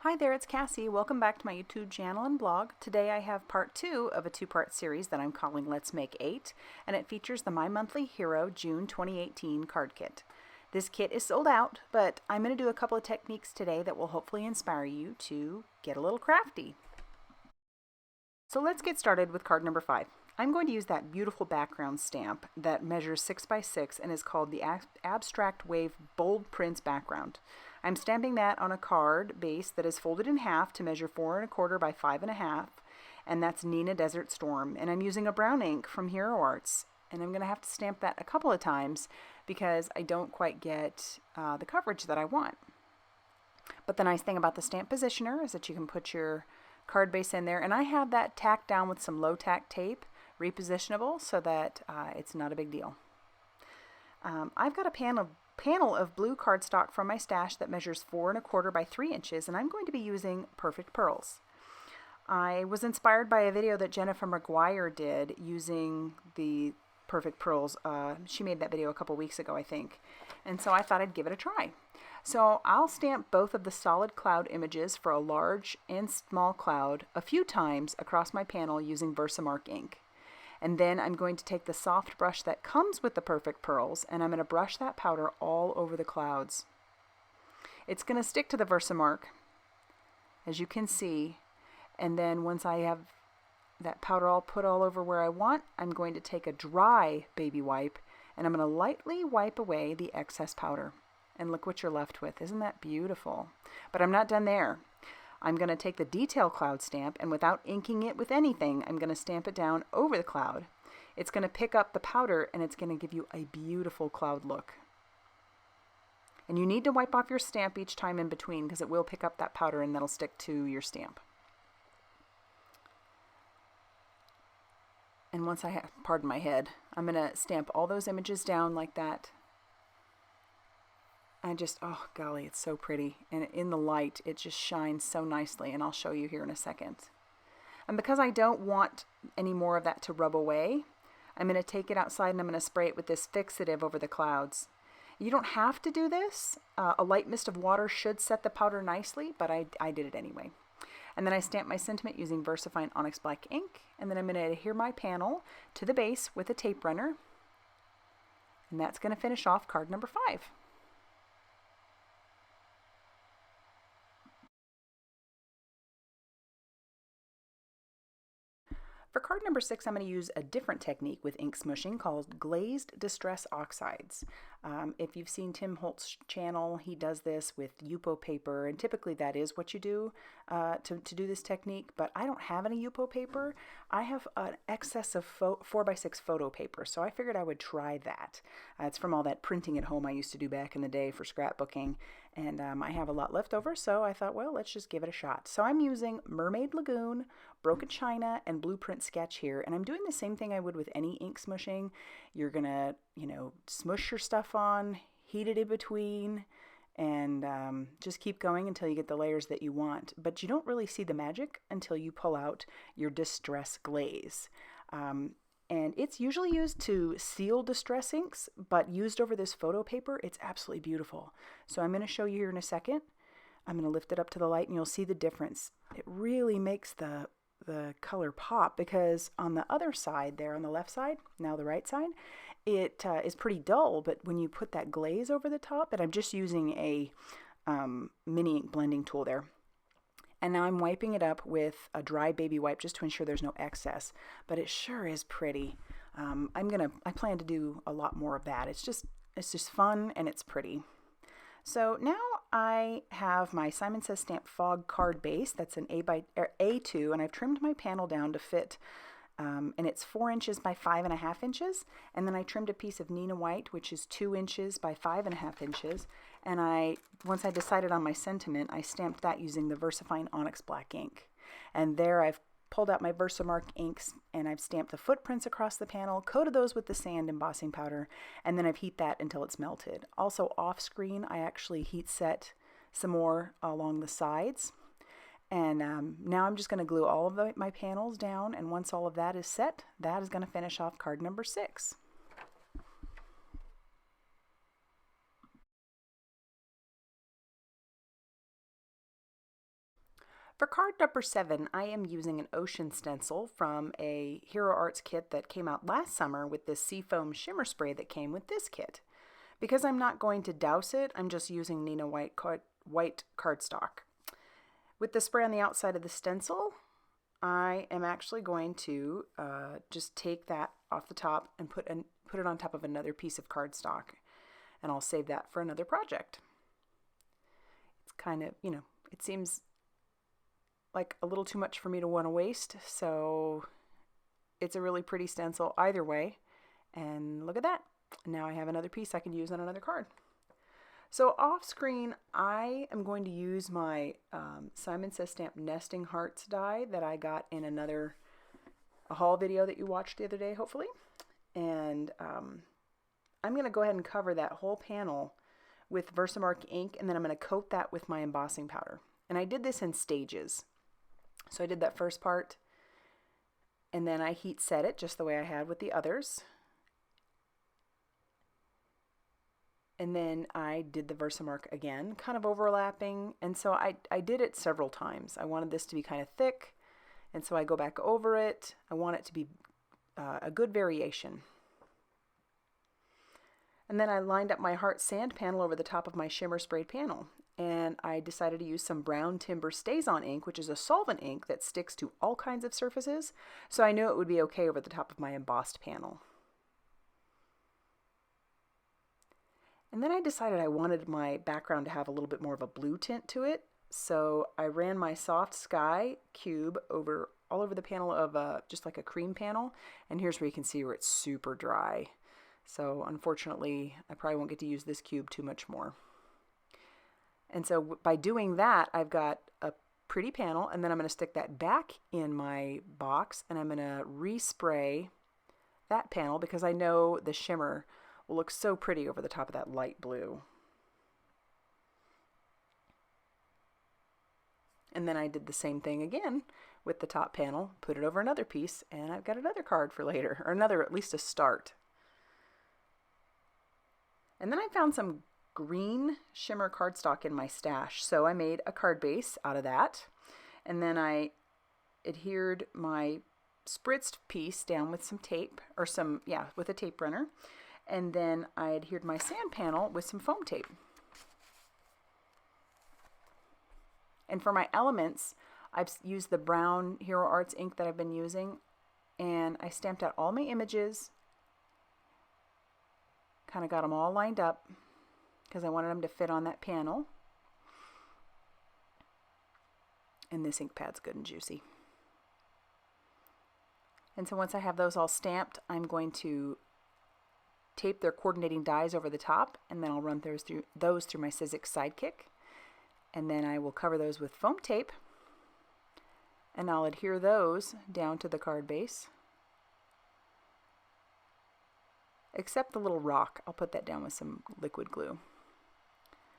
Hi there, it's Cassie. Welcome back to my YouTube channel and blog. Today I have part 2 of a two-part series that I'm calling Let's Make 8, and it features the My Monthly Hero June 2018 card kit. This kit is sold out, but I'm going to do a couple of techniques today that will hopefully inspire you to get a little crafty. So let's get started with card number 5. I'm going to use that beautiful background stamp that measures 6 by 6 and is called the Abstract Wave Bold Prints Background. I'm stamping that on a card base that is folded in half to measure 4 1/4 by 5 1/2, and that's Neenah Desert Storm. And I'm using a brown ink from Hero Arts, and I'm going to have to stamp that a couple of times because I don't quite get the coverage that I want. But the nice thing about the stamp positioner is that you can put your card base in there, and I have that tacked down with some low tack tape, repositionable, so that it's not a big deal. I've got a panel of blue cardstock from my stash that measures 4 1/4 by 3 inches, and I'm going to be using Perfect Pearls. I was inspired by a video that Jennifer McGuire did using the Perfect Pearls. She made that video a couple weeks ago, I think, and so I thought I'd give it a try. So I'll stamp both of the solid cloud images for a large and small cloud a few times across my panel using Versamark ink. And then I'm going to take the soft brush that comes with the Perfect Pearls, and I'm going to brush that powder all over the clouds. It's going to stick to the Versamark, as you can see, and then once I have that powder all put all over where I want, I'm going to take a dry baby wipe, and I'm going to lightly wipe away the excess powder. And look what you're left with. Isn't that beautiful? But I'm not done there. I'm going to take the detail cloud stamp, and without inking it with anything, I'm going to stamp it down over the cloud. It's going to pick up the powder, and it's going to give you a beautiful cloud look. And you need to wipe off your stamp each time in between because it will pick up that powder and that'll stick to your stamp. And once I have, pardon my head, I'm going to stamp all those images down like that. Oh golly, it's so pretty. And in the light, it just shines so nicely, and I'll show you here in a second. And because I don't want any more of that to rub away, I'm going to take it outside and I'm going to spray it with this fixative over the clouds. You don't have to do this. A light mist of water should set the powder nicely, but I did it anyway. And then I stamp my sentiment using VersaFine Onyx Black ink, and then I'm going to adhere my panel to the base with a tape runner. And that's going to finish off card number 5. For card number 6, I'm going to use a different technique with ink smushing called Glazed Distress Oxides. If you've seen Tim Holtz's channel, he does this with Yupo paper, and typically that is what you do to do this technique, but I don't have any Yupo paper. I have an excess of 4x6 photo paper, so I figured I would try that. It's from all that printing at home I used to do back in the day for scrapbooking, and I have a lot left over, so I thought, well, let's just give it a shot. So I'm using Mermaid Lagoon, Broken China, and Blueprint Sketch here, and I'm doing the same thing I would with any ink smushing. You're gonna, smush your stuff on, heat it in between, and just keep going until you get the layers that you want. But you don't really see the magic until you pull out your distress glaze. And it's usually used to seal distress inks, but used over this photo paper, it's absolutely beautiful. So I'm going to show you here in a second. I'm going to lift it up to the light and you'll see the difference. It really makes the color pop, because on the other side there, on the left side, now the right side, it is pretty dull, but when you put that glaze over the top, and I'm just using a mini ink blending tool there, and now I'm wiping it up with a dry baby wipe just to ensure there's no excess, but it sure is pretty. I plan to do a lot more of that. It's just fun and it's pretty. So now I have my Simon Says Stamp Fog card base. That's an A2, and I've trimmed my panel down to fit, and it's 4 inches by 5 1/2 inches. And then I trimmed a piece of Neenah White, which is 2 inches by 5 1/2 inches. And once I decided on my sentiment, I stamped that using the VersaFine Onyx Black ink. And there I've pulled out my Versamark inks, and I've stamped the footprints across the panel, coated those with the sand embossing powder, and then I've heat that until it's melted. Also off screen, I actually heat set some more along the sides. And now I'm just going to glue all of my panels down, and once all of that is set, that is going to finish off card number 6. For card number 7, I am using an ocean stencil from a Hero Arts kit that came out last summer with this Seafoam shimmer spray that came with this kit. Because I'm not going to douse it, I'm just using Neenah white cardstock. With the spray on the outside of the stencil, I am actually going to just take that off the top and put it on top of another piece of cardstock. And I'll save that for another project. It's kind of, it seems like a little too much for me to want to waste, so it's a really pretty stencil either way. And look at that. Now I have another piece I can use on another card. So off screen, I am going to use my Simon Says Stamp Nesting Hearts die that I got in a haul video that you watched the other day, hopefully. And I'm going to go ahead and cover that whole panel with Versamark ink, and then I'm going to coat that with my embossing powder. And I did this in stages. So I did that first part, and then I heat set it just the way I had with the others. And then I did the Versamark again, kind of overlapping. And so I did it several times. I wanted this to be kind of thick, and so I go back over it. I want it to be a good variation. And then I lined up my heart sand panel over the top of my shimmer sprayed panel. And I decided to use some Brown Timber StazOn ink, which is a solvent ink that sticks to all kinds of surfaces. So I knew it would be okay over the top of my embossed panel. And then I decided I wanted my background to have a little bit more of a blue tint to it. So I ran my Soft Sky cube all over the panel of just like a cream panel. And here's where you can see where it's super dry. So unfortunately, I probably won't get to use this cube too much more. And so by doing that, I've got a pretty panel, and then I'm going to stick that back in my box, and I'm going to respray that panel because I know the shimmer will look so pretty over the top of that light blue. And then I did the same thing again with the top panel, put it over another piece, and I've got another card for later, or at least a start. And then I found some green shimmer cardstock in my stash, so I made a card base out of that, and then I adhered my spritzed piece down with some tape, with a tape runner, and then I adhered my sand panel with some foam tape. And for my elements, I've used the brown Hero Arts ink that I've been using, and I stamped out all my images, kind of got them all lined up because I wanted them to fit on that panel. And this ink pad's good and juicy. And so once I have those all stamped, I'm going to tape their coordinating dies over the top, and then I'll run those through my Sizzix Sidekick. And then I will cover those with foam tape, and I'll adhere those down to the card base. Except the little rock, I'll put that down with some liquid glue.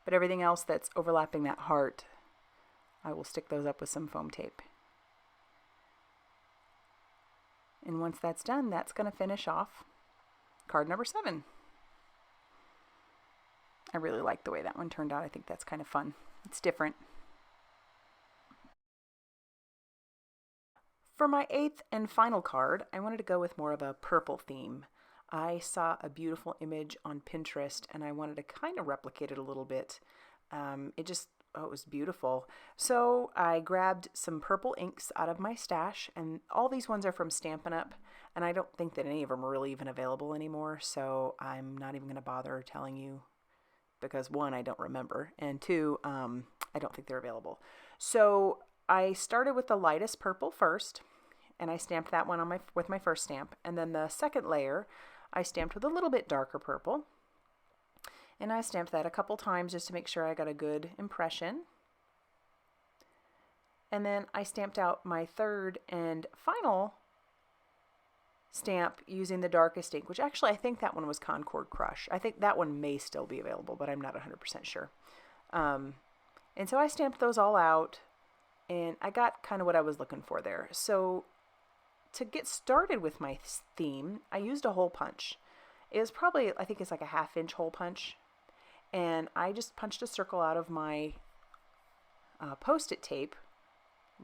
But everything else that's overlapping that heart, I will stick those up with some foam tape. And once that's done, that's going to finish off card number 7. I really like the way that one turned out. I think that's kind of fun. It's different. For my 8th and final card, I wanted to go with more of a purple theme. I saw a beautiful image on Pinterest, and I wanted to kind of replicate it a little bit. It was beautiful. So I grabbed some purple inks out of my stash, and all these ones are from Stampin' Up, and I don't think that any of them are really even available anymore, so I'm not even going to bother telling you because 1, I don't remember, and 2, I don't think they're available. So I started with the lightest purple first, and I stamped that one with my first stamp, and then the second layer I stamped with a little bit darker purple, and I stamped that a couple times just to make sure I got a good impression. And then I stamped out my third and final stamp using the darkest ink, which actually I think that one was Concord Crush. I think that one may still be available, but I'm not 100% sure. And so I stamped those all out, and I got kind of what I was looking for there. So to get started with my theme, I used a hole punch. It was probably, I think it's like a 1/2 inch hole punch. And I just punched a circle out of my Post-it tape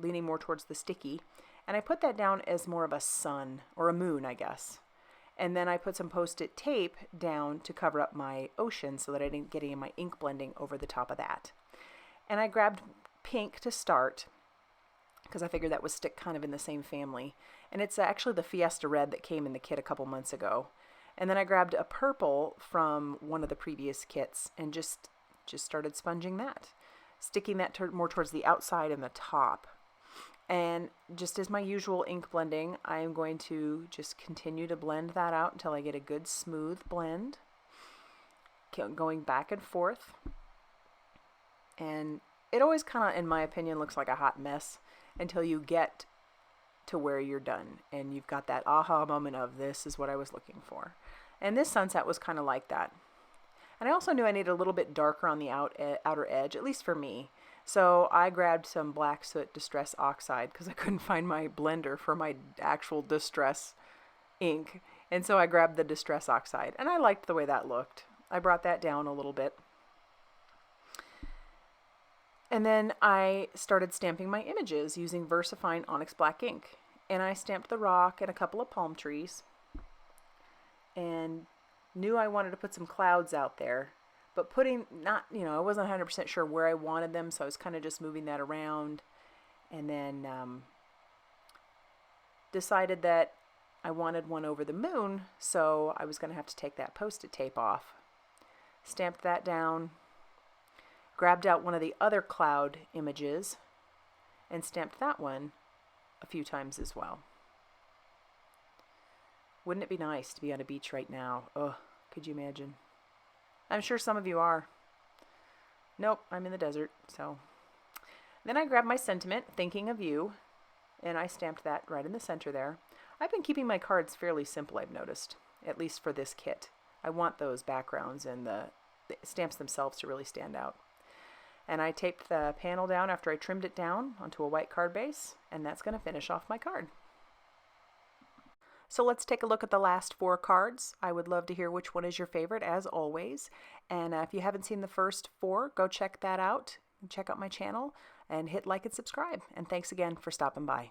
leaning more towards the sticky. And I put that down as more of a sun or a moon, I guess. And then I put some Post-it tape down to cover up my ocean so that I didn't get any of my ink blending over the top of that. And I grabbed pink to start because I figured that would stick kind of in the same family. And it's actually the Fiesta Red that came in the kit a couple months ago. And then I grabbed a purple from one of the previous kits and just started sponging that, sticking that more towards the outside and the top. And just as my usual ink blending, I'm going to just continue to blend that out until I get a good smooth blend, going back and forth. And it always kind of, in my opinion, looks like a hot mess until you get to where you're done and you've got that aha moment of, this is what I was looking for. And this sunset was kind of like that. And I also knew I needed a little bit darker on the outer edge, at least for me. So I grabbed some Black Soot Distress Oxide because I couldn't find my blender for my actual Distress ink. And so I grabbed the Distress Oxide, and I liked the way that looked. I brought that down a little bit. And then I started stamping my images using VersaFine Onyx Black ink. And I stamped the rock and a couple of palm trees. And knew I wanted to put some clouds out there. But I wasn't 100% sure where I wanted them, so I was kind of just moving that around. And then decided that I wanted one over the moon, so I was going to have to take that Post-it tape off. Stamped that down, grabbed out one of the other cloud images, and stamped that one a few times as well. Wouldn't it be nice to be on a beach right now? Oh, could you imagine? I'm sure some of you are. Nope, I'm in the desert, so. Then I grabbed my sentiment, thinking of you, and I stamped that right in the center there. I've been keeping my cards fairly simple, I've noticed, at least for this kit. I want those backgrounds and the stamps themselves to really stand out. And I taped the panel down after I trimmed it down onto a white card base, and that's going to finish off my card. So let's take a look at the last 4 cards. I would love to hear which one is your favorite, as always. And if you haven't seen the first 4, go check that out. Check out my channel and hit like and subscribe. And thanks again for stopping by.